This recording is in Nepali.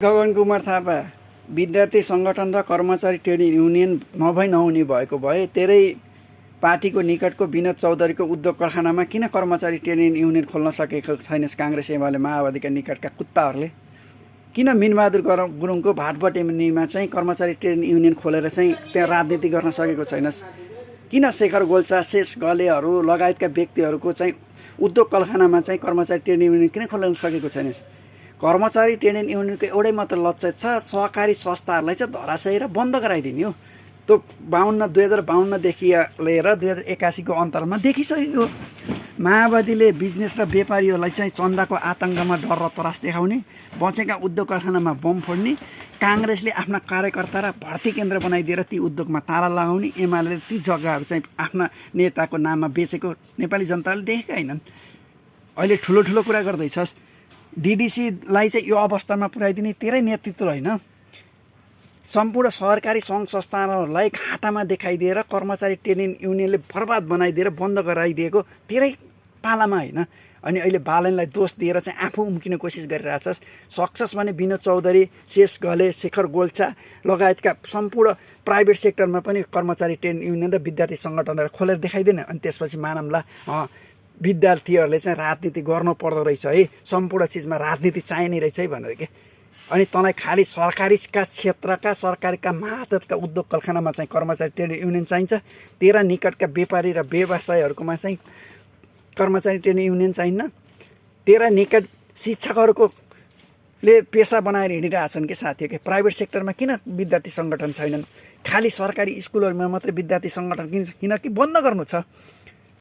गगन कुमार थापा विद्यार्थी सङ्गठन र कर्मचारी ट्रेड युनियन नहुने भएको भए तेरै पार्टीको निकटको विनोद चौधरीको उद्योग कारखानामा किन कर्मचारी ट्रेड युनियन खोल्न सकेको छैनस्? काङ्ग्रेस एमाले माओवादीका निकटका कुत्ताहरूले किन मिनबहादुर गुरुङको भाटबटेनीमा चाहिँ कर्मचारी ट्रेड युनियन खोलेर चाहिँ त्यहाँ राजनीति गर्न सकेको छैनस्? किन शेखर गोल्छा, शेष गलेहरू लगायतका व्यक्तिहरूको चाहिँ उद्योग कारखानामा चाहिँ कर्मचारी ट्रेड युनियन किन खोल्न सकेको छैनस्? कर्मचारी ट्रेड युनियनको एउटै मात्र लक्ष्य छ, सहकारी संस्थाहरूलाई चाहिँ धराशयी र बन्द गराइदिने हो। त्यो 2052देखि लिएर 2081को अन्तरमा देखिसकेको। माओवादीले बिजनेस र व्यापारीहरूलाई चाहिँ चन्दाको आतङ्कमा डर र त्रास देखाउने, बचेका उद्योग कारखानामा बम फोड्ने, काङ्ग्रेसले आफ्ना कार्यकर्ता र भर्ती केन्द्र बनाइदिएर ती उद्योगमा ताला लगाउने, एमाले ती जग्गाहरू चाहिँ आफ्ना नेताको नाममा बेचेको नेपाली जनताले देखेका हैनन्। अहिले ठुलो ठुलो कुरा गर्दैछस्। डिडिसीलाई चाहिँ यो अवस्थामा पुर्याइदिने तेरै नेतृत्व होइन। सम्पूर्ण सरकारी सङ्घ संस्थानहरूलाई घाटामा देखाइदिएर कर्मचारी ट्रेड युनियनले बर्बाद बनाइदिएर बन्द गराइदिएको तेरै पालामा होइन। अनि अहिले बालनलाई दोष दिएर चाहिँ आफू उम्किने कोसिस गरिरहेछस्। सक्छस् भने विनोद चौधरी, शेष गले, शेखर गोल्छा लगायतका सम्पूर्ण प्राइभेट सेक्टरमा पनि कर्मचारी ट्रेड युनियन र विद्यार्थी सङ्गठनहरू खोलेर देखाइदिने। अनि त्यसपछि मानौँला विद्यार्थीहरूले चाहिँ राजनीति गर्नु पर्दो रहेछ है, सम्पूर्ण चिजमा राजनीति चाहिने रहेछ है भनेर के। अनि तँलाई खालि सरकारीका क्षेत्रका सरकारका महातका उद्योग कारखानामा चाहिँ कर्मचारी ट्रेड युनियन चाहिन्छ, तेरा निकटका व्यापारी र व्यवसायहरूकोमा चाहिँ कर्मचारी ट्रेड युनियन चाहिन्न। तेरा निकट शिक्षकहरूले पेसा बनाएर हिँडिरहेछन् के साथी के। प्राइभेट सेक्टरमा किन विद्यार्थी सङ्गठन छैनन्? खालि सरकारी स्कुलहरूमा मात्रै विद्यार्थी सङ्गठन किनकि बन्द गर्नु छ।